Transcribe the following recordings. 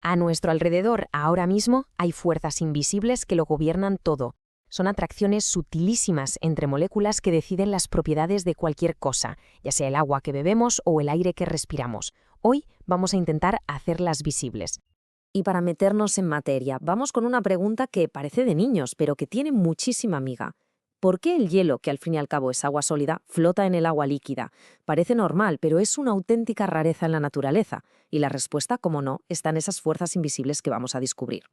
A nuestro alrededor, ahora mismo, hay fuerzas invisibles que lo gobiernan todo. Son atracciones sutilísimas entre moléculas que deciden las propiedades de cualquier cosa, ya sea el agua que bebemos o el aire que respiramos. Hoy vamos a intentar hacerlas visibles. Y para meternos en materia, vamos con una pregunta que parece de niños, pero que tiene muchísima miga. ¿Por qué el hielo, que al fin y al cabo es agua sólida, flota en el agua líquida? Parece normal, pero es una auténtica rareza en la naturaleza. Y la respuesta, como no, está en esas fuerzas invisibles que vamos a descubrir.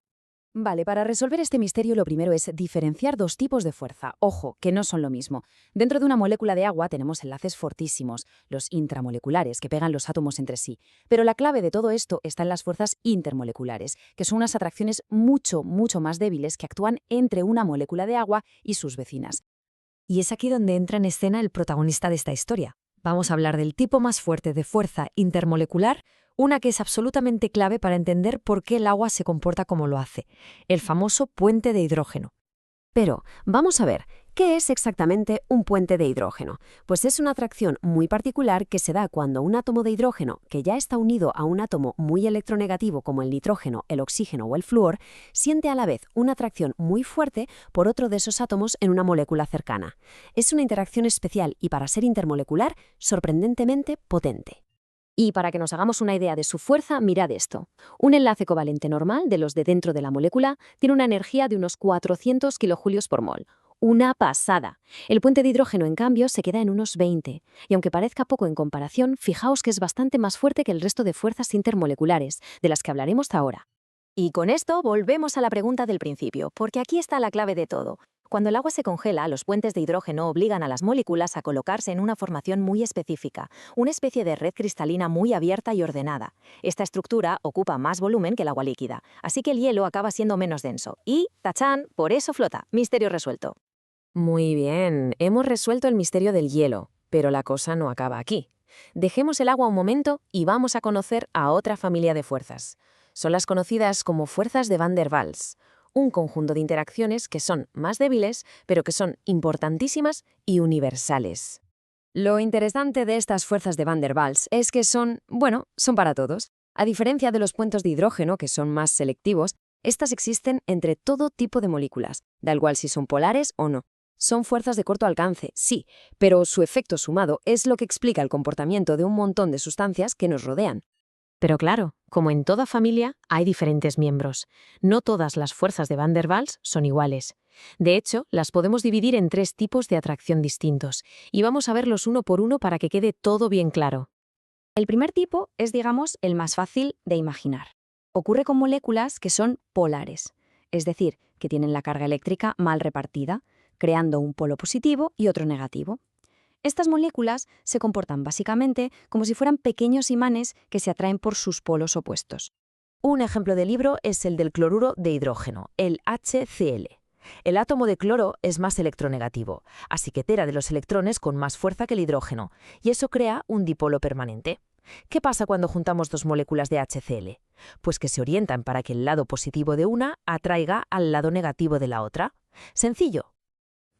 Vale, para resolver este misterio lo primero es diferenciar dos tipos de fuerza. Ojo, que no son lo mismo. Dentro de una molécula de agua tenemos enlaces fortísimos, los intramoleculares, que pegan los átomos entre sí. Pero la clave de todo esto está en las fuerzas intermoleculares, que son unas atracciones mucho más débiles que actúan entre una molécula de agua y sus vecinas. Y es aquí donde entra en escena el protagonista de esta historia. Vamos a hablar del tipo más fuerte de fuerza intermolecular, una que es absolutamente clave para entender por qué el agua se comporta como lo hace, el famoso puente de hidrógeno. Pero vamos a ver, ¿qué es exactamente un puente de hidrógeno? Pues es una atracción muy particular que se da cuando un átomo de hidrógeno, que ya está unido a un átomo muy electronegativo como el nitrógeno, el oxígeno o el flúor, siente a la vez una atracción muy fuerte por otro de esos átomos en una molécula cercana. Es una interacción especial y, para ser intermolecular, sorprendentemente potente. Y para que nos hagamos una idea de su fuerza, mirad esto. Un enlace covalente normal, de los de dentro de la molécula, tiene una energía de unos 400 kilojulios por mol. ¡Una pasada! El puente de hidrógeno, en cambio, se queda en unos 20. Y aunque parezca poco en comparación, fijaos que es bastante más fuerte que el resto de fuerzas intermoleculares, de las que hablaremos ahora. Y con esto volvemos a la pregunta del principio, porque aquí está la clave de todo. Cuando el agua se congela, los puentes de hidrógeno obligan a las moléculas a colocarse en una formación muy específica, una especie de red cristalina muy abierta y ordenada. Esta estructura ocupa más volumen que el agua líquida, así que el hielo acaba siendo menos denso. Y, ¡tachán!, por eso flota. Misterio resuelto. Muy bien, hemos resuelto el misterio del hielo, pero la cosa no acaba aquí. Dejemos el agua un momento y vamos a conocer a otra familia de fuerzas. Son las conocidas como fuerzas de Van der Waals, un conjunto de interacciones que son más débiles, pero que son importantísimas y universales. Lo interesante de estas fuerzas de Van der Waals es que son para todos. A diferencia de los puentes de hidrógeno, que son más selectivos, estas existen entre todo tipo de moléculas, da igual si son polares o no. Son fuerzas de corto alcance, sí, pero su efecto sumado es lo que explica el comportamiento de un montón de sustancias que nos rodean. Pero claro, como en toda familia, hay diferentes miembros. No todas las fuerzas de Van der Waals son iguales. De hecho, las podemos dividir en 3 tipos de atracción distintos, y vamos a verlos uno por uno para que quede todo bien claro. El primer tipo es, digamos, el más fácil de imaginar. Ocurre con moléculas que son polares, es decir, que tienen la carga eléctrica mal repartida, creando un polo positivo y otro negativo. Estas moléculas se comportan básicamente como si fueran pequeños imanes que se atraen por sus polos opuestos. Un ejemplo de libro es el del cloruro de hidrógeno, el HCl. El átomo de cloro es más electronegativo, así que tira de los electrones con más fuerza que el hidrógeno, y eso crea un dipolo permanente. ¿Qué pasa cuando juntamos dos moléculas de HCl? Pues que se orientan para que el lado positivo de una atraiga al lado negativo de la otra. Sencillo.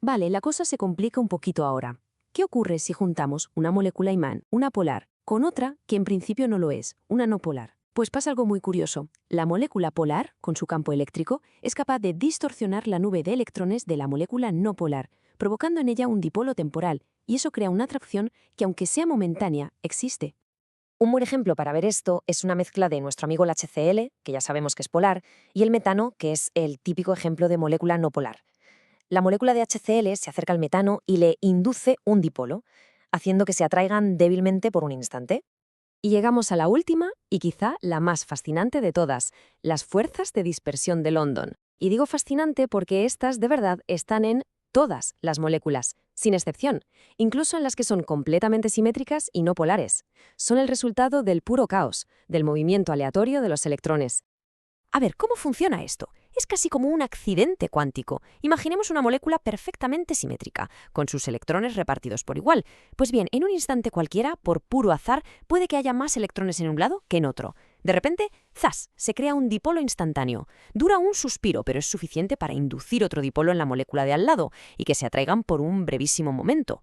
Vale, la cosa se complica un poquito ahora. ¿Qué ocurre si juntamos una molécula imán, una polar, con otra que en principio no lo es, una no polar? Pues pasa algo muy curioso. La molécula polar, con su campo eléctrico, es capaz de distorsionar la nube de electrones de la molécula no polar, provocando en ella un dipolo temporal, y eso crea una atracción que, aunque sea momentánea, existe. Un buen ejemplo para ver esto es una mezcla de nuestro amigo el HCl, que ya sabemos que es polar, y el metano, que es el típico ejemplo de molécula no polar. La molécula de HCl se acerca al metano y le induce un dipolo, haciendo que se atraigan débilmente por un instante. Y llegamos a la última y quizá la más fascinante de todas, las fuerzas de dispersión de London. Y digo fascinante porque estas de verdad están en todas las moléculas, sin excepción, incluso en las que son completamente simétricas y no polares. Son el resultado del puro caos, del movimiento aleatorio de los electrones. A ver, ¿cómo funciona esto? Es casi como un accidente cuántico. Imaginemos una molécula perfectamente simétrica, con sus electrones repartidos por igual. Pues bien, en un instante cualquiera, por puro azar, puede que haya más electrones en un lado que en otro. De repente, ¡zas!, se crea un dipolo instantáneo. Dura un suspiro, pero es suficiente para inducir otro dipolo en la molécula de al lado y que se atraigan por un brevísimo momento.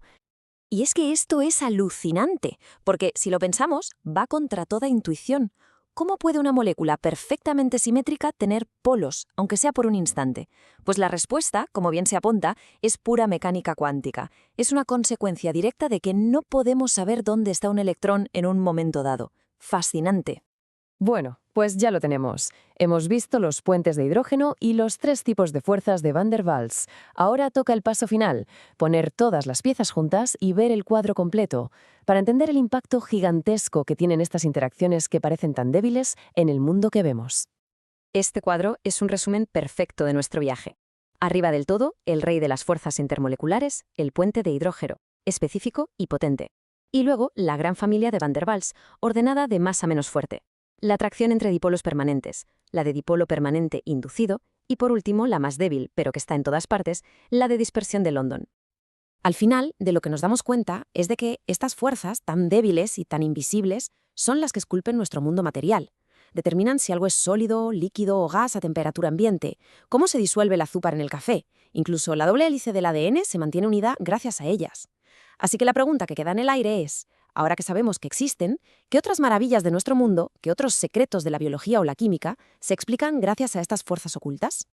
Y es que esto es alucinante, porque si lo pensamos, va contra toda intuición. ¿cómo puede una molécula perfectamente simétrica tener polos, aunque sea por un instante? Pues la respuesta, como bien se apunta, es pura mecánica cuántica. Es una consecuencia directa de que no podemos saber dónde está un electrón en un momento dado. Fascinante. Bueno, pues ya lo tenemos. Hemos visto los puentes de hidrógeno y los 3 tipos de fuerzas de Van der Waals. Ahora toca el paso final, poner todas las piezas juntas y ver el cuadro completo, para entender el impacto gigantesco que tienen estas interacciones que parecen tan débiles en el mundo que vemos. Este cuadro es un resumen perfecto de nuestro viaje. Arriba del todo, el rey de las fuerzas intermoleculares, el puente de hidrógeno, específico y potente. Y luego, la gran familia de Van der Waals, ordenada de más a menos fuerte. La atracción entre dipolos permanentes, la de dipolo permanente inducido, y por último, la más débil, pero que está en todas partes, la de dispersión de London. Al final, de lo que nos damos cuenta es de que estas fuerzas tan débiles y tan invisibles son las que esculpen nuestro mundo material. Determinan si algo es sólido, líquido o gas a temperatura ambiente, cómo se disuelve el azúcar en el café. Incluso la doble hélice del ADN se mantiene unida gracias a ellas. Así que la pregunta que queda en el aire es, ahora que sabemos que existen, ¿qué otras maravillas de nuestro mundo, qué otros secretos de la biología o la química se explican gracias a estas fuerzas ocultas?